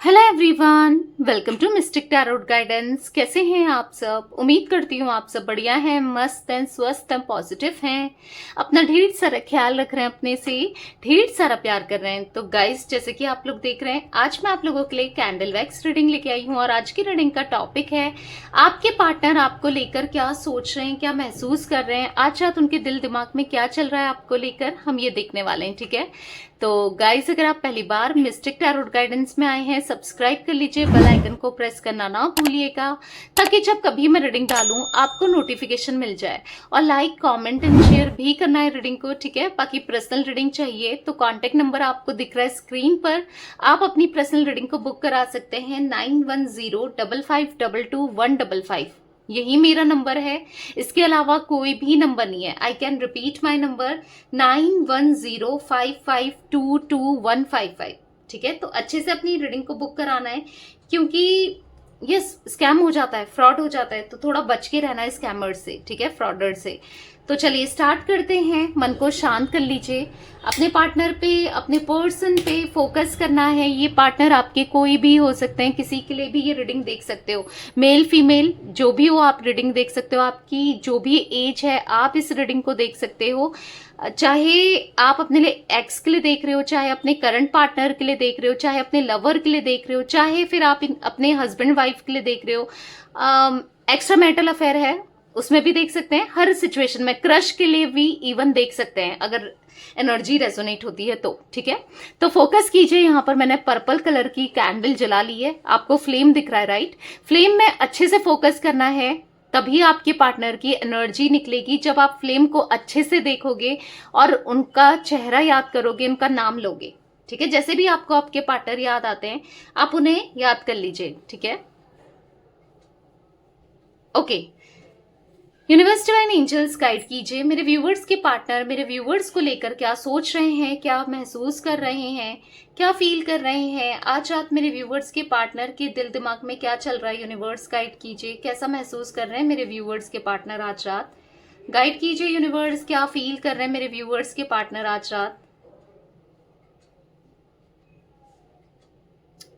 Hello everyone, welcome to mystic tarot guidance. कैसे हैं आप सब? उम्मीद करती हूँ आप सब बढ़िया हैं, मस्त हैं, स्वस्थ हैं, पॉजिटिव हैं, अपना ढेर सारा ख्याल रख रहे हैं, अपने से ढेर सारा प्यार कर रहे हैं। तो गाइस, जैसे कि आप लोग देख रहे हैं, आज मैं आप लोगों के लिए कैंडल वैक्स रीडिंग लेके आई हूँ और आज की रीडिंग का टॉपिक है आपके पार्टनर आपको लेकर क्या सोच रहे हैं, क्या महसूस कर रहे हैं, आज रात उनके दिल दिमाग में क्या चल रहा है आपको लेकर, हम ये देखने वाले हैं। ठीक है, तो गाइस, अगर आप पहली बार मिस्टिक टैरोट गाइडेंस में आए हैं, सब्सक्राइब कर लीजिए, बेल आइकन को प्रेस करना ना भूलिएगा ताकि जब कभी मैं रीडिंग डालूं आपको नोटिफिकेशन मिल जाए। और लाइक, कमेंट एंड शेयर भी करना है रीडिंग को। ठीक है, बाकी पर्सनल रीडिंग चाहिए तो कॉन्टेक्ट नंबर आपको दिख रहा है स्क्रीन पर, आप अपनी पर्सनल रीडिंग को बुक करा सकते हैं 9105522155। यही मेरा नंबर है, इसके अलावा कोई भी नंबर नहीं है। I can repeat my number 9105522155। ठीक है, तो अच्छे से अपनी रीडिंग को बुक कराना है क्योंकि ये स्कैम हो जाता है, फ्रॉड हो जाता है, तो थोड़ा बच के रहना है स्कैमर से। ठीक है, फ्रॉडर से। तो चलिए स्टार्ट करते हैं। मन को शांत कर लीजिए, अपने पार्टनर पे, अपने पर्सन पे फोकस करना है। ये पार्टनर आपके कोई भी हो सकते हैं, किसी के लिए भी ये रीडिंग देख सकते हो, मेल फीमेल जो भी हो आप रीडिंग देख सकते हो। आपकी जो भी एज है आप इस रीडिंग को देख सकते हो, चाहे आप अपने लिए एक्स के लिए देख रहे हो, चाहे अपने करंट पार्टनर के लिए देख रहे हो, चाहे अपने लवर के लिए देख रहे हो, चाहे फिर आप अपने हस्बैंड वाइफ के लिए देख रहे हो, एक्स्ट्रा मैरिटल अफेयर है उसमें भी देख सकते हैं। हर सिचुएशन में, क्रश के लिए भी इवन देख सकते हैं अगर एनर्जी रेजोनेट होती है तो। ठीक है, तो फोकस कीजिए। यहाँ पर मैंने पर्पल कलर की कैंडल जला ली है, आपको फ्लेम दिख रहा है, राइट? फ्लेम में अच्छे से फोकस करना है, तभी आपके पार्टनर की एनर्जी निकलेगी। जब आप फ्लेम को अच्छे से देखोगे और उनका चेहरा याद करोगे, उनका नाम लोगे। ठीक है, जैसे भी आपको आपके पार्टनर याद आते हैं आप उन्हें याद कर लीजिए। ठीक है, okay. Universe divine angels guide कीजिए मेरे व्यूवर्स के पार्टनर मेरे व्यूवर्स को लेकर क्या सोच रहे हैं, क्या महसूस कर रहे हैं, क्या फील कर रहे हैं। आज रात मेरे व्यूवर्स के पार्टनर के दिल दिमाग में क्या चल रहा है, यूनिवर्स गाइड कीजिए। कैसा महसूस कर रहे हैं मेरे व्यूवर्स के पार्टनर आज रात, गाइड कीजिए यूनिवर्स। क्या फील कर रहे हैं मेरे व्यूवर्स के पार्टनर आज रात।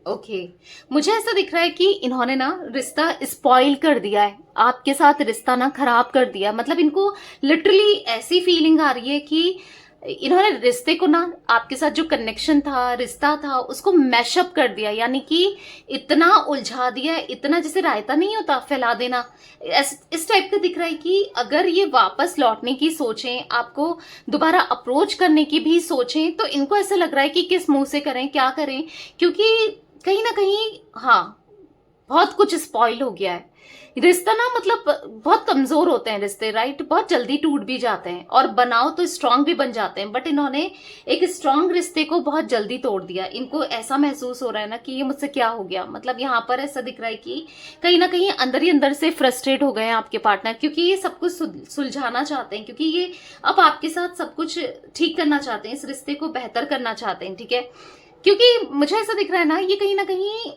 ओके, मुझे ऐसा दिख रहा है कि इन्होंने ना रिश्ता स्पॉइल कर दिया है, आपके साथ रिश्ता ना खराब कर दिया। मतलब इनको लिटरली ऐसी फीलिंग आ रही है कि इन्होंने रिश्ते को ना, आपके साथ जो कनेक्शन था, रिश्ता था, उसको मैशअप कर दिया। यानी कि इतना उलझा दिया, इतना जैसे रायता नहीं होता फैला देना, इस टाइप का दिख रहा है कि अगर ये वापस लौटने की सोचें, आपको दोबारा अप्रोच करने की भी सोचें, तो इनको ऐसा लग रहा है कि किस मुंह से करें, क्या करें, क्योंकि कहीं ना कहीं, हाँ, बहुत कुछ स्पॉइल हो गया है। रिश्ता ना, मतलब बहुत कमजोर होते हैं रिश्ते, राइट? बहुत जल्दी टूट भी जाते हैं और बनाओ तो स्ट्रांग भी बन जाते हैं, बट इन्होंने एक स्ट्रांग रिश्ते को बहुत जल्दी तोड़ दिया। इनको ऐसा महसूस हो रहा है ना कि ये मुझसे क्या हो गया। मतलब यहाँ पर ऐसा दिख रहा है कि कहीं ना कहीं अंदर ही अंदर से फ्रस्ट्रेट हो गए हैं आपके पार्टनर, क्योंकि ये सब कुछ सुलझाना चाहते हैं, क्योंकि ये अब आपके साथ सब कुछ ठीक करना चाहते हैं, इस रिश्ते को बेहतर करना चाहते हैं। ठीक है, क्योंकि मुझे ऐसा दिख रहा है ना, ये कहीं ना कहीं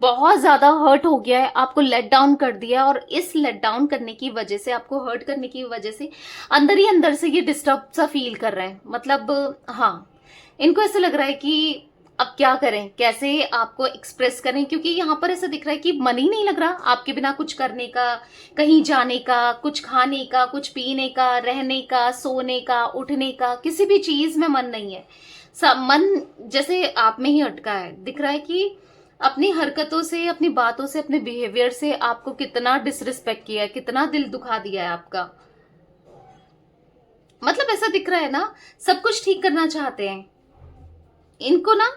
बहुत ज्यादा हर्ट हो गया है, आपको लेट डाउन कर दिया, और इस लेट डाउन करने की वजह से, आपको हर्ट करने की वजह से अंदर ही अंदर से ये डिस्टर्ब सा फील कर रहे हैं। मतलब हाँ, इनको ऐसा लग रहा है कि अब क्या करें, कैसे आपको एक्सप्रेस करें, क्योंकि यहाँ पर ऐसा दिख रहा है कि मन ही नहीं लग रहा आपके बिना कुछ करने का, कहीं जाने का, कुछ खाने का, कुछ पीने का, रहने का, सोने का, उठने का, किसी भी चीज में मन नहीं है। सब मन जैसे आप में ही अटका है। दिख रहा है कि अपनी हरकतों से, अपनी बातों से, अपने बिहेवियर से आपको कितना डिसरिस्पेक्ट किया है, कितना दिल दुखा दिया है आपका। मतलब ऐसा दिख रहा है ना, सब कुछ ठीक करना चाहते हैं इनको ना।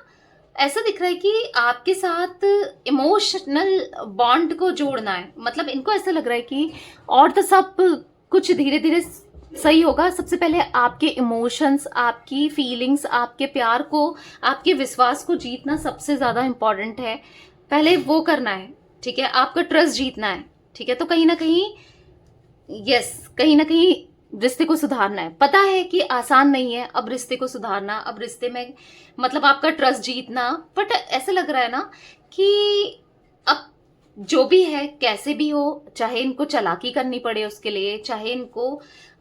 ऐसा दिख रहा है कि आपके साथ इमोशनल बॉन्ड को जोड़ना है। मतलब इनको ऐसा लग रहा है कि और तो सब कुछ धीरे धीरे सही होगा, सबसे पहले आपके इमोशंस, आपकी फीलिंग्स, आपके प्यार को, आपके विश्वास को जीतना सबसे ज्यादा इंपॉर्टेंट है। पहले वो करना है। ठीक है, आपका ट्रस्ट जीतना है। ठीक है, तो कहीं ना कहीं, यस, कहीं ना कहीं रिश्ते को सुधारना है। पता है कि आसान नहीं है अब रिश्ते को सुधारना, अब रिश्ते में मतलब आपका ट्रस्ट जीतना, बट ऐसा लग रहा है ना कि अब जो भी है कैसे भी हो, चाहे इनको चालाकी करनी पड़े उसके लिए, चाहे इनको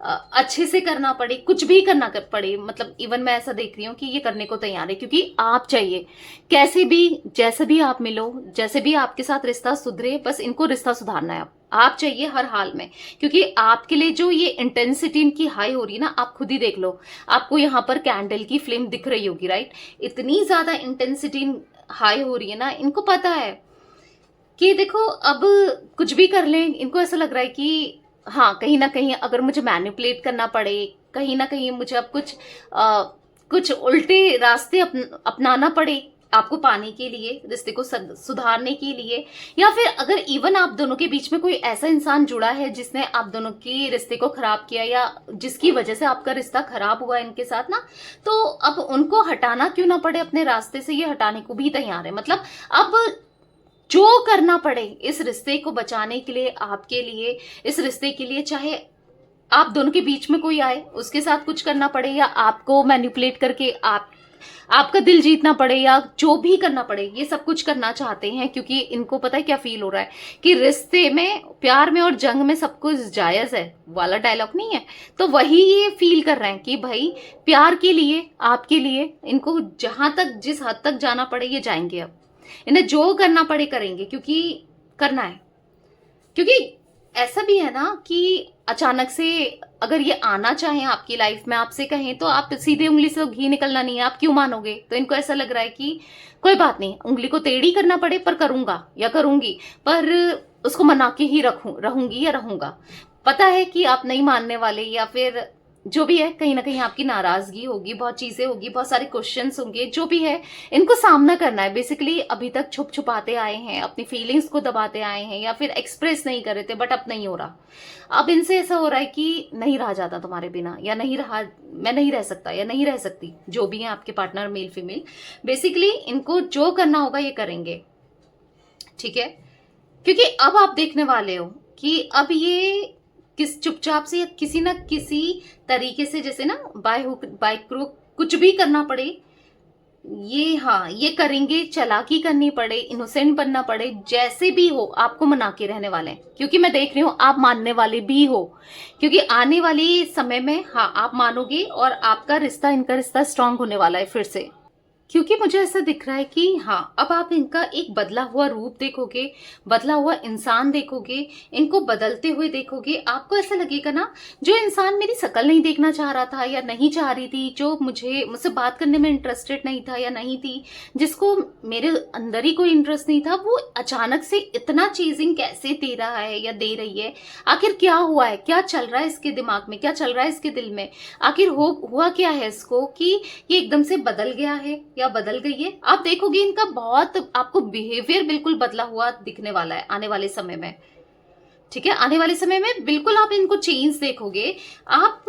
अच्छे से करना पड़े, कुछ भी करना कर पड़े, मतलब इवन मैं ऐसा देख रही हूँ कि ये करने को तैयार है, क्योंकि आप चाहिए कैसे भी, जैसे भी आप मिलो, जैसे भी आपके साथ रिश्ता सुधरे, बस इनको रिश्ता सुधारना है। आप चाहिए हर हाल में, क्योंकि आपके लिए जो ये इंटेंसिटी इनकी हाई हो रही है ना, आप खुद ही देख लो, आपको यहाँ पर कैंडल की फ्लेम दिख रही होगी, राइट? इतनी ज्यादा इंटेंसिटी हाई हो रही है ना, इनको पता है कि देखो अब कुछ भी कर लें, इनको ऐसा लग रहा है कि हाँ, कहीं ना कहीं अगर मुझे मैनिपुलेट करना पड़े, कहीं ना कहीं मुझे अब कुछ उल्टे रास्ते अपनाना पड़े आपको पाने के लिए, रिश्ते को सुधारने के लिए, या फिर अगर इवन आप दोनों के बीच में कोई ऐसा इंसान जुड़ा है जिसने आप दोनों के रिश्ते को खराब किया, या जिसकी वजह से आपका रिश्ता खराब हुआ इनके साथ ना, तो अब उनको हटाना क्यों ना पड़े अपने रास्ते से, ये हटाने को भी तैयार है। मतलब अब जो करना पड़े इस रिश्ते को बचाने के लिए, आपके लिए, इस रिश्ते के लिए, चाहे आप दोनों के बीच में कोई आए उसके साथ कुछ करना पड़े, या आपको मैनिपुलेट करके आपका दिल जीतना पड़े, या जो भी करना पड़े, ये सब कुछ करना चाहते हैं, क्योंकि इनको पता है क्या फील हो रहा है कि रिश्ते में, प्यार में और जंग में सब कुछ जायज है वाला डायलॉग नहीं है, तो वही ये फील कर रहे हैं कि भाई प्यार के लिए, आपके लिए, इनको जहां तक, जिस हद तक जाना पड़े ये जाएंगे। अब इन्हें जो करना पड़े करेंगे, क्योंकि करना है। क्योंकि ऐसा भी है ना कि अचानक से अगर ये आना चाहें आपकी लाइफ में, आपसे कहें तो आप सीधे उंगली से तो घी निकलना नहीं है, आप क्यों मानोगे? तो इनको ऐसा लग रहा है कि कोई बात नहीं, उंगली को टेढ़ी करना पड़े पर करूंगा या करूंगी, पर उसको मना के ही रहूंगी या रहूंगा। पता है कि आप नहीं मानने वाले, या फिर जो भी है, कहीं ना कहीं आपकी नाराजगी होगी, बहुत चीजें होगी, बहुत सारे क्वेश्चंस होंगे, जो भी है इनको सामना करना है। बेसिकली अभी तक छुप छुपाते आए हैं, अपनी फीलिंग्स को दबाते आए हैं, या फिर एक्सप्रेस नहीं कर रहे थे, बट अब नहीं हो रहा। अब इनसे ऐसा हो रहा है कि नहीं रहा जाता तुम्हारे बिना, या नहीं रहा, मैं नहीं रह सकता या नहीं रह सकती, जो भी है आपके पार्टनर, मेल फीमेल, बेसिकली इनको जो करना होगा ये करेंगे, ठीक है? क्योंकि अब आप देखने वाले हो कि अब ये किस चुपचाप से, या किसी ना किसी तरीके से, जैसे ना बाय हुक बाय क्रूक कुछ भी करना पड़े, ये हाँ ये करेंगे, चालाकी करनी पड़े, इनोसेंट बनना पड़े, जैसे भी हो आपको मना के रहने वाले हैं। क्योंकि मैं देख रही हूं आप मानने वाले भी हो, क्योंकि आने वाले समय में हाँ आप मानोगे, और आपका रिश्ता, इनका रिश्ता स्ट्रांग होने वाला है फिर से। क्योंकि मुझे ऐसा दिख रहा है कि हाँ अब आप इनका एक बदला हुआ रूप देखोगे, बदला हुआ इंसान देखोगे, इनको बदलते हुए देखोगे। आपको ऐसा लगेगा ना, जो इंसान मेरी शक्ल नहीं देखना चाह रहा था या नहीं चाह रही थी, जो मुझसे बात करने में इंटरेस्टेड नहीं था या नहीं थी, जिसको मेरे अंदर ही कोई इंटरेस्ट नहीं था, वो अचानक से इतना चीजिंग कैसे दे रहा है या दे रही है। आखिर क्या हुआ है, क्या चल रहा है इसके दिमाग में, क्या चल रहा है इसके दिल में, आखिर हुआ क्या है इसको कि ये एकदम से बदल गया है या बदल गई है। आप देखोगे इनका बहुत, आपको बिहेवियर बिल्कुल बदला हुआ दिखने वाला है आने वाले समय में, ठीक है? आने वाले समय में बिल्कुल आप इनको चेंज देखोगे। आप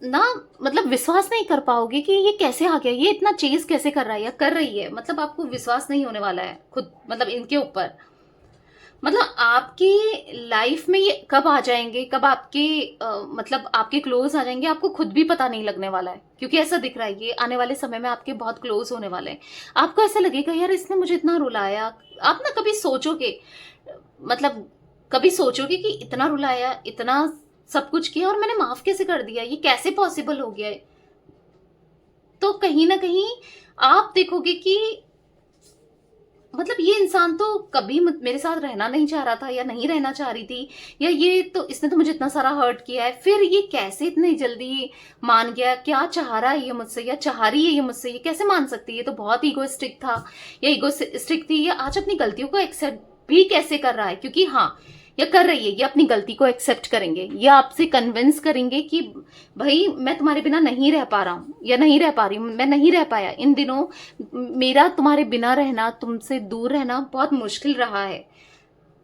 ना मतलब विश्वास नहीं कर पाओगे कि ये कैसे आ गया, ये इतना चेंज कैसे कर रहा है या कर रही है। मतलब आपको विश्वास नहीं होने वाला है खुद, मतलब इनके ऊपर। मतलब आपकी लाइफ में ये कब आ जाएंगे, कब आपके मतलब आपके क्लोज आ जाएंगे, आपको खुद भी पता नहीं लगने वाला है। क्योंकि ऐसा दिख रहा है ये आने वाले समय में आपके बहुत क्लोज होने वाले हैं। आपको ऐसा लगेगा यार इसने मुझे इतना रुलाया। आप ना कभी सोचोगे, मतलब कभी सोचोगे कि इतना रुलाया, इतना सब कुछ किया, और मैंने माफ कैसे कर दिया, ये कैसे पॉसिबल हो गया है? तो कहीं ना कहीं आप देखोगे कि मतलब ये इंसान तो कभी मेरे साथ रहना नहीं चाह रहा था, या नहीं रहना चाह रही थी, या ये तो, इसने तो मुझे इतना सारा हर्ट किया है, फिर ये कैसे इतनी जल्दी मान गया, क्या चाह रहा है ये मुझसे, या चाह रही है ये मुझसे, ये कैसे मान सकती है? ये तो बहुत ईगोइस्टिक था या ईगोइस्टिक थी। या आज अपनी गलतियों को एक्सेप्ट भी कैसे कर रहा है, क्योंकि हाँ ये कर रही है, ये अपनी गलती को एक्सेप्ट करेंगे, ये आपसे कन्विंस करेंगे कि भाई मैं तुम्हारे बिना नहीं रह पा रहा हूँ या नहीं रह पा रही हूँ, मैं नहीं रह पाया इन दिनों, मेरा तुम्हारे बिना रहना, तुमसे दूर रहना बहुत मुश्किल रहा है।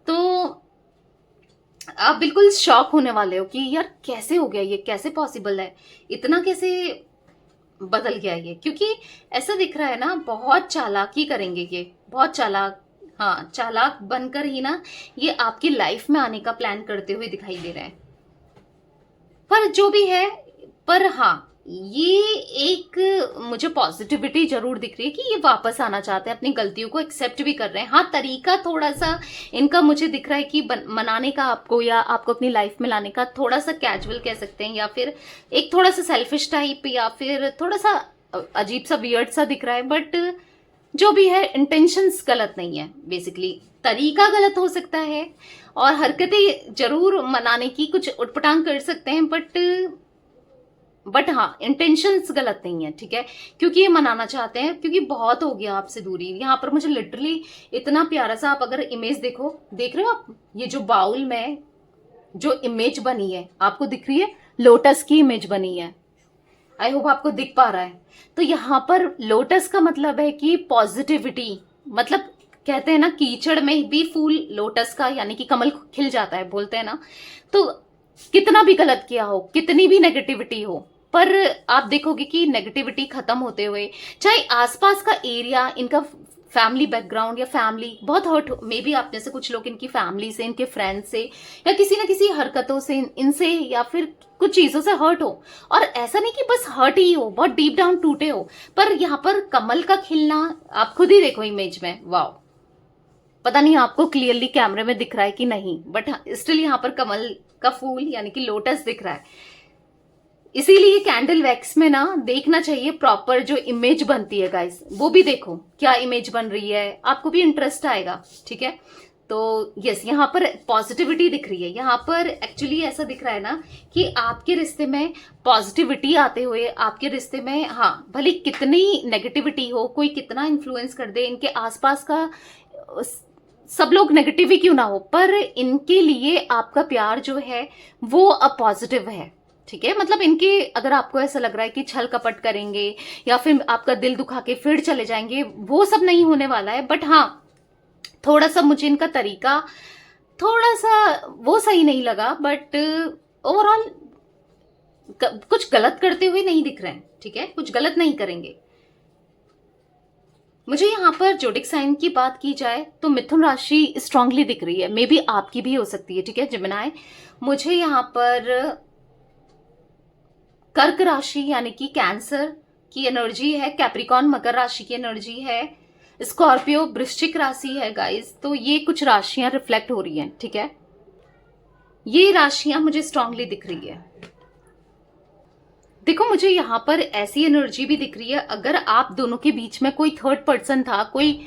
तो आप बिल्कुल शॉक होने वाले हो कि यार कैसे हो गया, ये कैसे पॉसिबल है, इतना कैसे बदल गया ये। क्योंकि ऐसा दिख रहा है ना, बहुत चालाकी करेंगे ये, बहुत चालाक, हाँ चालाक बनकर ही ना ये आपकी लाइफ में आने का प्लान करते हुए दिखाई दे रहे हैं। पर जो भी है, पर हाँ ये एक मुझे पॉजिटिविटी जरूर दिख रही है कि ये वापस आना चाहते हैं, अपनी गलतियों को एक्सेप्ट भी कर रहे हैं। हाँ, तरीका थोड़ा सा इनका मुझे दिख रहा है कि मनाने का आपको, या आपको अपनी लाइफ में लाने का थोड़ा सा कैजुअल कह सकते हैं, या फिर एक थोड़ा सा सेल्फिश टाइप, या फिर थोड़ा सा अजीब सा वियर्ड सा दिख रहा है। बट जो भी है, इंटेंशंस गलत नहीं है, बेसिकली तरीका गलत हो सकता है और हरकतें जरूर मनाने की कुछ उटपटांग कर सकते हैं, बट हाँ, इंटेंशंस गलत नहीं है, ठीक है। क्योंकि ये मनाना चाहते हैं, क्योंकि बहुत हो गया आपसे दूरी। यहाँ पर मुझे लिटरली इतना प्यारा सा, आप अगर इमेज देखो, देख रहे हो आप, ये जो बाउल में जो इमेज बनी है आपको दिख रही है, लोटस की इमेज बनी है। आई होप आपको दिख पा रहा है। तो यहाँ पर लोटस का मतलब है कि पॉजिटिविटी, मतलब कहते हैं ना, कीचड़ में भी फूल लोटस का यानी कि कमल खिल जाता है, बोलते हैं ना। तो कितना भी गलत किया हो, कितनी भी नेगेटिविटी हो, पर आप देखोगे कि नेगेटिविटी खत्म होते हुए, चाहे आसपास का एरिया, इनका फैमिली बैकग्राउंड या फैमिली बहुत हर्ट, मे बी आप जैसे कुछ लोग इनकी फैमिली से, इनके फ्रेंड्स से, या किसी ना किसी हरकतों से इनसे, या फिर कुछ चीजों से हर्ट हो। और ऐसा नहीं कि बस हर्ट ही हो, बहुत डीप डाउन टूटे हो, पर यहाँ पर कमल का खिलना, आप खुद ही देखो इमेज में, वाओ। पता नहीं आपको क्लियरली कैमरे में दिख रहा है कि नहीं, बट स्टिल यहाँ पर कमल का फूल यानी कि लोटस दिख रहा है। इसीलिए कैंडल वैक्स में ना देखना चाहिए प्रॉपर जो इमेज बनती है गाइस, वो भी देखो क्या इमेज बन रही है, आपको भी इंटरेस्ट आएगा, ठीक है। तो यस, यहाँ पर पॉजिटिविटी दिख रही है। यहाँ पर एक्चुअली ऐसा दिख रहा है ना कि आपके रिश्ते में पॉजिटिविटी आते हुए, आपके रिश्ते में, हाँ, भले कितनी नेगेटिविटी हो, कोई कितना इन्फ्लुएंस कर दे, इनके आसपास का सब लोग नेगेटिव ही क्यों ना हो, पर इनके लिए आपका प्यार जो है वो अब पॉजिटिव है, ठीक है। मतलब इनके, अगर आपको ऐसा लग रहा है कि छल कपट करेंगे या फिर आपका दिल दुखा के फिर चले जाएंगे, वो सब नहीं होने वाला है। बट हाँ, थोड़ा सा मुझे इनका तरीका थोड़ा सा वो सही नहीं लगा, बट ओवरऑल कुछ गलत करते हुए नहीं दिख रहे हैं, ठीक है, कुछ गलत नहीं करेंगे। मुझे यहाँ पर जोडिक साइन की बात की जाए तो मिथुन राशि स्ट्रांगली दिख रही है, मे बी आपकी भी हो सकती है, ठीक है जिमिनाई। मुझे यहाँ पर कर्क राशि यानी कि कैंसर की एनर्जी है, कैप्रिकॉन मकर राशि की एनर्जी है, स्कॉर्पियो वृश्चिक राशि है गाइस। तो ये कुछ राशियां रिफ्लेक्ट हो रही हैं, ठीक है, ये राशियां मुझे स्ट्रांगली दिख रही है। देखो, मुझे यहाँ पर ऐसी एनर्जी भी दिख रही है, अगर आप दोनों के बीच में कोई थर्ड पर्सन था, कोई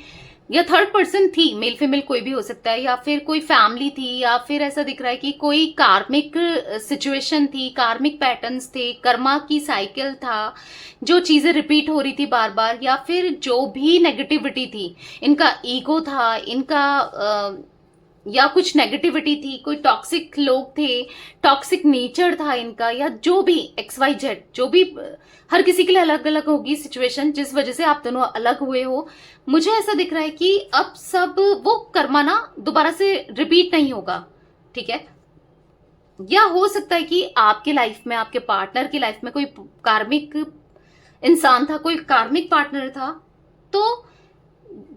या थर्ड पर्सन थी, मेल फीमेल कोई भी हो सकता है, या फिर कोई फैमिली थी, या फिर ऐसा दिख रहा है कि कोई कार्मिक सिचुएशन थी, कार्मिक पैटर्न्स थे, कर्मा की साइकिल था, जो चीजें रिपीट हो रही थी बार बार, या फिर जो भी नेगेटिविटी थी, इनका ईगो था, इनका या कुछ नेगेटिविटी थी, कोई टॉक्सिक लोग थे, टॉक्सिक नेचर था इनका, या जो भी XYZ, जो भी, हर किसी के लिए अलग अलग होगी सिचुएशन जिस वजह से आप दोनों अलग हुए हो। मुझे ऐसा दिख रहा है कि अब सब वो कर्मा ना दोबारा से रिपीट नहीं होगा, ठीक है। या हो सकता है कि आपके लाइफ में, आपके पार्टनर की लाइफ में कोई कार्मिक इंसान था, कोई कार्मिक पार्टनर था, तो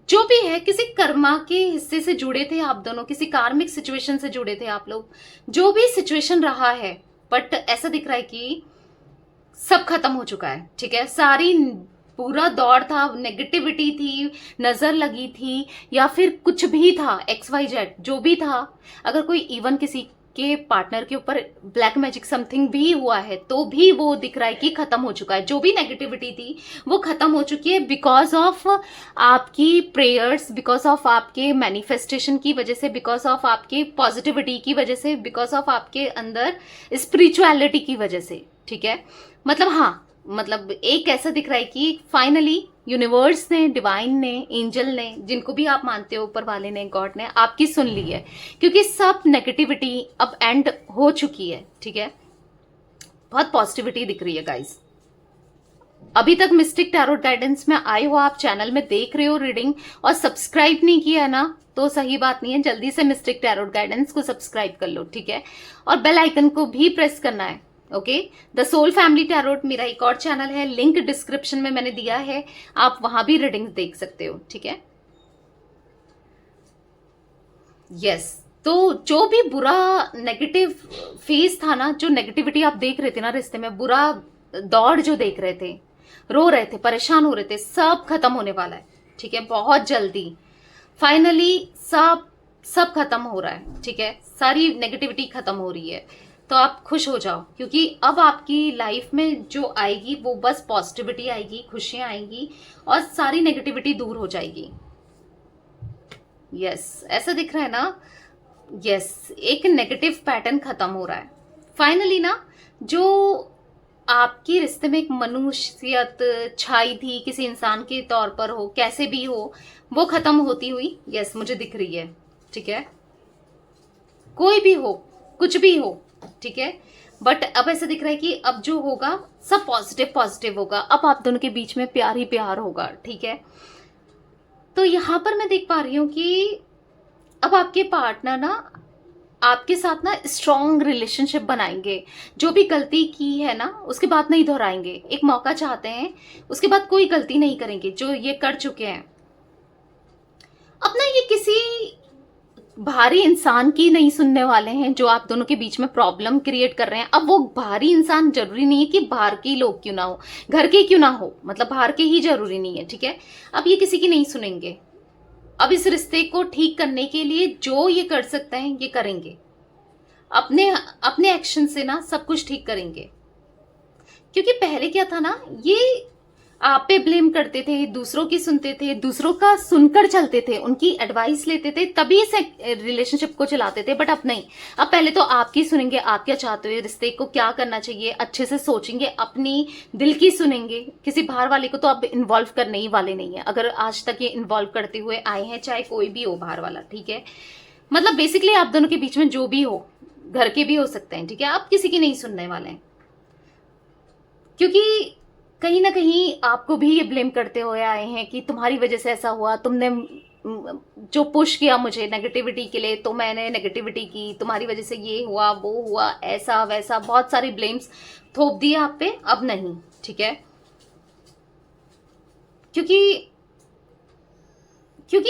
जो भी है, किसी कर्मा के हिस्से से जुड़े थे आप दोनों, किसी कार्मिक सिचुएशन से जुड़े थे आप लोग, जो भी सिचुएशन रहा है, बट ऐसा दिख रहा है कि सब खत्म हो चुका है, ठीक है। सारी पूरा दौर था, नेगेटिविटी थी, नजर लगी थी, या फिर कुछ भी था, XYZ जो भी था, अगर कोई इवन किसी के पार्टनर के ऊपर ब्लैक मैजिक समथिंग भी हुआ है, तो भी वो दिख रहा है कि खत्म हो चुका है। जो भी नेगेटिविटी थी वो खत्म हो चुकी है, बिकॉज ऑफ आपकी प्रेयर्स, बिकॉज ऑफ आपके मैनिफेस्टेशन की वजह से, बिकॉज ऑफ आपके पॉजिटिविटी की वजह से, बिकॉज ऑफ आपके अंदर स्पिरिचुअलिटी की वजह से, ठीक है। मतलब हाँ, मतलब एक ऐसा दिख रहा है कि फाइनली यूनिवर्स ने, डिवाइन ने, एंजल ने, जिनको भी आप मानते हो, ऊपर वाले ने, गॉड ने आपकी सुन ली है, क्योंकि सब नेगेटिविटी अब एंड हो चुकी है, ठीक है। बहुत पॉजिटिविटी दिख रही है गाइस। अभी तक मिस्टिक टैरोट गाइडेंस में आए हो, आप चैनल में देख रहे हो रीडिंग और सब्सक्राइब नहीं किया ना, तो सही बात नहीं है, जल्दी से मिस्टिक टैरोट गाइडेंस को सब्सक्राइब कर लो, ठीक है। और बेल आइकन को भी प्रेस करना है, okay. The soul family tarot मेरा एक और चैनल है, लिंक डिस्क्रिप्शन में मैंने दिया है, आप वहां भी रीडिंग्स देख सकते हो, ठीक है। यस, तो जो भी बुरा नेगेटिव फेस था ना, जो नेगेटिविटी आप देख रहे थे ना रिश्ते में, बुरा दौड़ जो देख रहे थे, रो रहे थे, परेशान हो रहे थे, सब खत्म होने वाला है। ठीक है, बहुत जल्दी फाइनली सब सब खत्म हो रहा है। ठीक है, सारी नेगेटिविटी खत्म हो रही है। तो आप खुश हो जाओ, क्योंकि अब आपकी लाइफ में जो आएगी वो बस पॉजिटिविटी आएगी, खुशियां आएगी और सारी नेगेटिविटी दूर हो जाएगी। यस, ऐसा दिख रहा है ना। यस, एक नेगेटिव पैटर्न खत्म हो रहा है फाइनली ना। जो आपके रिश्ते में एक मनुष्यत छाई थी, किसी इंसान के तौर पर हो, कैसे भी हो, वो खत्म होती हुई यस मुझे दिख रही है। ठीक है, कोई भी हो, कुछ भी हो, ठीक है, बट अब ऐसा दिख रहा है कि अब जो होगा सब पॉजिटिव पॉजिटिव होगा। अब आप दोनों के बीच में प्यार ही प्यार होगा। ठीक है, तो यहां पर मैं देख पा रही हूं कि अब आपके पार्टनर ना आपके साथ ना स्ट्रॉन्ग रिलेशनशिप बनाएंगे। जो भी गलती की है ना उसके बाद नहीं दोहराएंगे। एक मौका चाहते हैं, उसके बाद कोई गलती नहीं करेंगे जो ये कर चुके हैं। अपना ये किसी भारी इंसान की नहीं सुनने वाले हैं जो आप दोनों के बीच में प्रॉब्लम क्रिएट कर रहे हैं। अब वो भारी इंसान जरूरी नहीं है कि बाहर के लोग क्यों ना हो, घर के क्यों ना हो, मतलब बाहर के ही जरूरी नहीं है। ठीक है, अब ये किसी की नहीं सुनेंगे। अब इस रिश्ते को ठीक करने के लिए जो ये कर सकते हैं ये करेंगे। अपने अपने एक्शन से ना सब कुछ ठीक करेंगे। क्योंकि पहले क्या था ना, ये आप पे ब्लेम करते थे, दूसरों की सुनते थे, दूसरों का सुनकर चलते थे, उनकी एडवाइस लेते थे, तभी इस रिलेशनशिप को चलाते थे। बट अब नहीं, अब पहले तो आपकी सुनेंगे, आप क्या चाहते हो, रिश्ते को क्या करना चाहिए, अच्छे से सोचेंगे, अपनी दिल की सुनेंगे। किसी बाहर वाले को तो अब इन्वॉल्व करने ही वाले नहीं है। अगर आज तक ये इन्वॉल्व करते हुए आए हैं, चाहे कोई भी हो बाहर वाला, ठीक है, मतलब बेसिकली आप दोनों के बीच में जो भी हो, घर के भी हो सकते हैं, ठीक है, आप किसी की नहीं सुनने वाले हैं। क्योंकि कहीं ना कहीं आपको भी ये ब्लेम करते हुए आए हैं कि तुम्हारी वजह से ऐसा हुआ, तुमने जो पुश किया मुझे नेगेटिविटी के लिए तो मैंने नेगेटिविटी की, तुम्हारी वजह से ये हुआ वो हुआ, ऐसा वैसा, बहुत सारी ब्लेम्स थोप दिए आप पे। अब नहीं, ठीक है, क्योंकि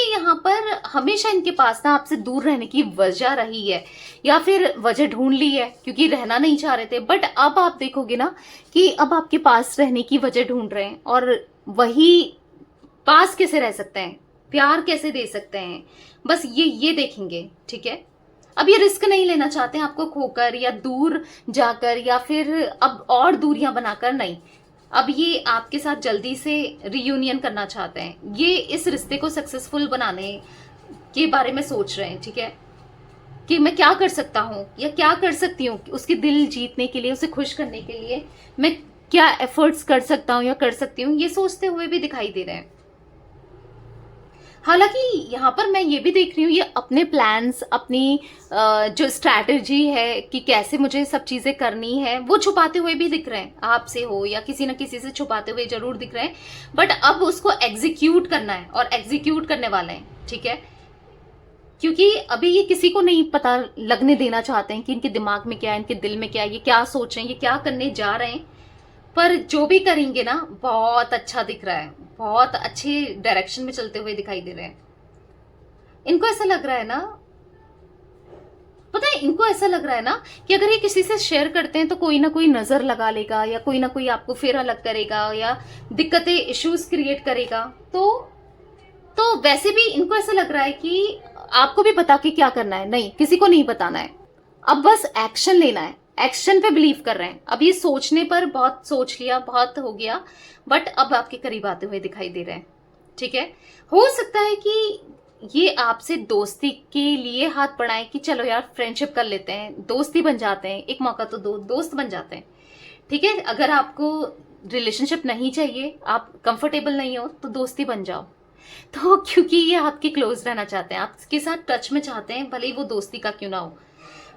यहाँ पर हमेशा इनके पास ना आपसे दूर रहने की वजह रही है, या फिर वजह ढूंढ ली है क्योंकि रहना नहीं चाह रहे थे। बट अब आप देखोगे ना कि अब आपके पास रहने की वजह ढूंढ रहे हैं, और वही पास कैसे रह सकते हैं, प्यार कैसे दे सकते हैं, बस ये देखेंगे। ठीक है, अब ये रिस्क नहीं लेना चाहते हैं आपको खोकर या दूर जाकर, या फिर अब और दूरियां बनाकर, नहीं, अब ये आपके साथ जल्दी से रियूनियन करना चाहते हैं। ये इस रिश्ते को सक्सेसफुल बनाने के बारे में सोच रहे हैं। ठीक है, कि मैं क्या कर सकता हूँ या क्या कर सकती हूँ उसकी दिल जीतने के लिए, उसे खुश करने के लिए मैं क्या एफर्ट्स कर सकता हूँ या कर सकती हूँ, ये सोचते हुए भी दिखाई दे रहे हैं। हालांकि यहाँ पर मैं ये भी देख रही हूँ, ये अपने प्लान्स, अपनी जो स्ट्रैटेजी है कि कैसे मुझे सब चीजें करनी है, वो छुपाते हुए भी दिख रहे हैं। आपसे हो या किसी न किसी से छुपाते हुए जरूर दिख रहे हैं, बट अब उसको एग्जीक्यूट करना है और एग्जीक्यूट करने वाले हैं। ठीक है, क्योंकि अभी ये किसी को नहीं पता लगने देना चाहते हैं कि इनके दिमाग में क्या है, इनके दिल में क्या है, ये क्या सोच रहे हैं, ये क्या करने जा रहे हैं। पर जो भी करेंगे ना बहुत अच्छा दिख रहा है, बहुत अच्छे डायरेक्शन में चलते हुए दिखाई दे रहे हैं। इनको ऐसा लग रहा है ना, पता है, इनको ऐसा लग रहा है ना कि अगर ये किसी से शेयर करते हैं तो कोई ना कोई नजर लगा लेगा, या कोई ना कोई आपको फेर अलग करेगा, या दिक्कतें, इश्यूज क्रिएट करेगा। तो वैसे भी इनको ऐसा लग रहा है कि आपको भी बता के क्या करना है, नहीं, किसी को नहीं बताना है, अब बस एक्शन लेना है। एक्शन पे बिलीव कर रहे हैं। अब ये सोचने पर बहुत सोच लिया, बहुत हो गया, बट अब आपके करीब आते हुए दिखाई दे रहे हैं। ठीक है, हो सकता है कि ये आपसे दोस्ती के लिए हाथ बढ़ाएं कि चलो यार फ्रेंडशिप कर लेते हैं, दोस्ती बन जाते हैं, एक मौका तो दो, दोस्त बन जाते हैं। ठीक है, अगर आपको रिलेशनशिप नहीं चाहिए, आप कंफर्टेबल नहीं हो, तो दोस्ती बन जाओ। तो क्योंकि ये आपके क्लोज रहना चाहते हैं, आपके साथ टच में चाहते हैं, भले ही वो दोस्ती का क्यों ना हो।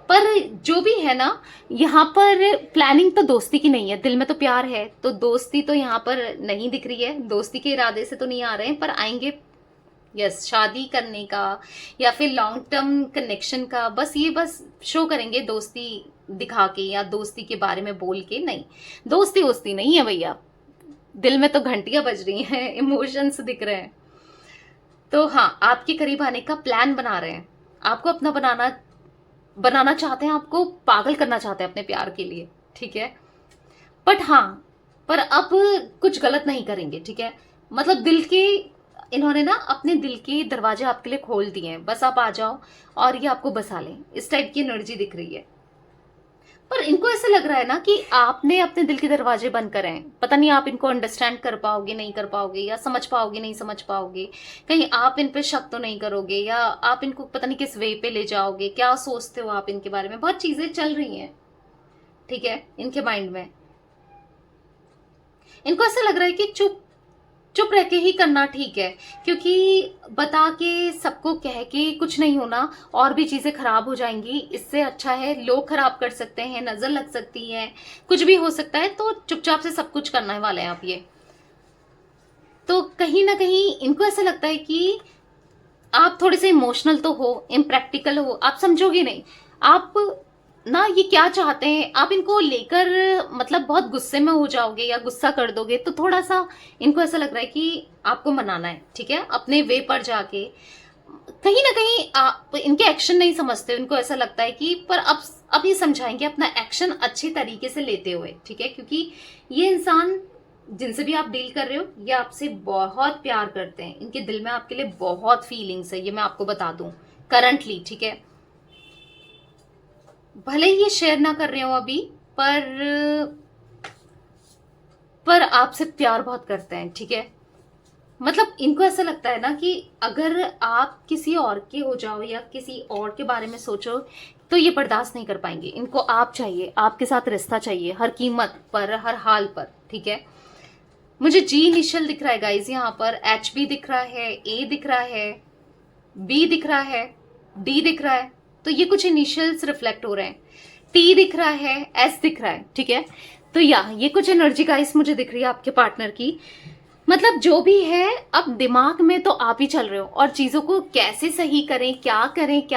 पर जो भी है ना, यहाँ पर प्लानिंग तो दोस्ती की नहीं है, दिल में तो प्यार है, तो दोस्ती तो यहाँ पर नहीं दिख रही है, दोस्ती के इरादे से तो नहीं आ रहे हैं, पर आएंगे यस शादी करने का या फिर लॉन्ग टर्म कनेक्शन का, बस शो करेंगे दोस्ती दिखा के या दोस्ती के बारे में बोल के। नहीं, दोस्ती वोस्ती नहीं है भैया, दिल में तो घंटियां बज रही हैं, इमोशंस दिख रहे हैं। तो हाँ, आपके करीब आने का प्लान बना रहे हैं, आपको अपना बनाना चाहते हैं, आपको पागल करना चाहते हैं अपने प्यार के लिए। ठीक है, बट हाँ, पर अब कुछ गलत नहीं करेंगे, ठीक है। मतलब दिल के इन्होंने ना अपने दिल के दरवाजे आपके लिए खोल दिए हैं, बस आप आ जाओ और ये आपको बसा लें, इस टाइप की एनर्जी दिख रही है। पर इनको ऐसा लग रहा है ना कि आपने अपने दिल के दरवाजे बंद करे हैं, पता नहीं आप इनको अंडरस्टैंड कर पाओगे नहीं कर पाओगे, या समझ पाओगे नहीं समझ पाओगे, कहीं आप इन पे शक तो नहीं करोगे, या आप इनको पता नहीं किस वे पे ले जाओगे, क्या सोचते हो आप इनके बारे में, बहुत चीजें चल रही हैं, ठीक है, इनके माइंड में। इनको ऐसा लग रहा है कि चुप चुप रह के ही करना ठीक है, क्योंकि बता के सबको कह के कुछ नहीं होना, और भी चीजें खराब हो जाएंगी। इससे अच्छा है लोग खराब कर सकते हैं, नजर लग सकती है, कुछ भी हो सकता है, तो चुपचाप से सब कुछ करने वाले हैं आप ये। तो कहीं ना कहीं इनको ऐसा लगता है कि आप थोड़े से इमोशनल तो हो, इम्प्रैक्टिकल हो, आप समझोगे नहीं, आप ना ये क्या चाहते हैं, आप इनको लेकर मतलब बहुत गुस्से में हो जाओगे या गुस्सा कर दोगे, तो थोड़ा सा इनको ऐसा लग रहा है कि आपको मनाना है, ठीक है, अपने वे पर जाके। कहीं ना कहीं आप इनके एक्शन नहीं समझते, इनको ऐसा लगता है कि पर अब ये समझाएंगे अपना एक्शन अच्छे तरीके से लेते हुए, ठीक है, क्योंकि ये इंसान जिनसे भी आप डील कर रहे हो ये आपसे बहुत प्यार करते हैं, इनके दिल में आपके लिए बहुत फीलिंग्स है, ये मैं आपको बता दूं करंटली, ठीक है। भले ही ये शेयर ना कर रहे हो अभी, पर आपसे प्यार बहुत करते हैं, ठीक है। मतलब इनको ऐसा लगता है ना कि अगर आप किसी और के हो जाओ या किसी और के बारे में सोचो तो ये बर्दाश्त नहीं कर पाएंगे, इनको आप चाहिए, आपके साथ रिश्ता चाहिए, हर कीमत पर, हर हाल पर, ठीक है। मुझे जी इनिशियल दिख रहा है गाइज, यहाँ पर एच बी दिख रहा है, ए दिख रहा है, बी दिख रहा है, डी दिख रहा है, तो ये कुछ इनिशियल्स रिफ्लेक्ट हो रहे हैं, टी दिख रहा है, एस दिख रहा है, ठीक है। तो ये कुछ एनर्जी गाइस मुझे दिख रही है आपके पार्टनर की। मतलब जो भी है, अब दिमाग में तो आप ही चल रहे हो, और चीजों को कैसे सही करें, क्या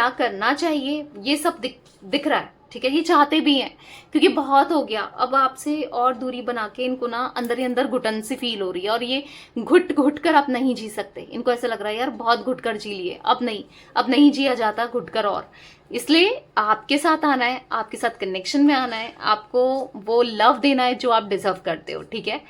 करना चाहिए, ये सब दिख रहा है, ठीक है। ये चाहते भी हैं, क्योंकि बहुत हो गया, अब आपसे और दूरी बना के इनको ना अंदर ही अंदर घुटन सी फील हो रही है, और ये घुट घुट कर अब नहीं जी सकते, इनको ऐसा लग रहा है यार बहुत घुट कर जी लिए, अब नहीं जिया जाता घुट कर, और इसलिए आपके साथ आना है, आपके साथ कनेक्शन में आना है, आपको वो लव देना है जो आप डिजर्व करते हो, ठीक है।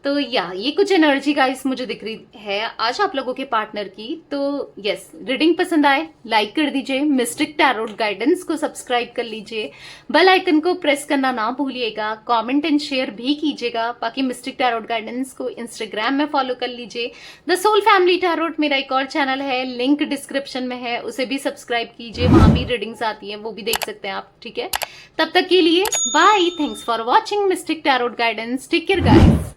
तो ये कुछ एनर्जी गाइस मुझे दिख रही है आज आप लोगों के पार्टनर की। तो यस, रीडिंग पसंद आए लाइक कर दीजिए, मिस्टिक टैरोट गाइडेंस को सब्सक्राइब कर लीजिए, बेल आइकन को प्रेस करना ना भूलिएगा, कमेंट एंड शेयर भी कीजिएगा। बाकी मिस्टिक टैरोट गाइडेंस को इंस्टाग्राम में फॉलो कर लीजिए। द सोल फैमिली टैरोट मेरा एक और चैनल है, लिंक डिस्क्रिप्शन में है, उसे भी सब्सक्राइब कीजिए, वहां भी रीडिंग्स आती हैं, वो भी देख सकते हैं आप, ठीक है। तब तक के लिए bye, thanks for watching mystic tarot guidance, take care guys.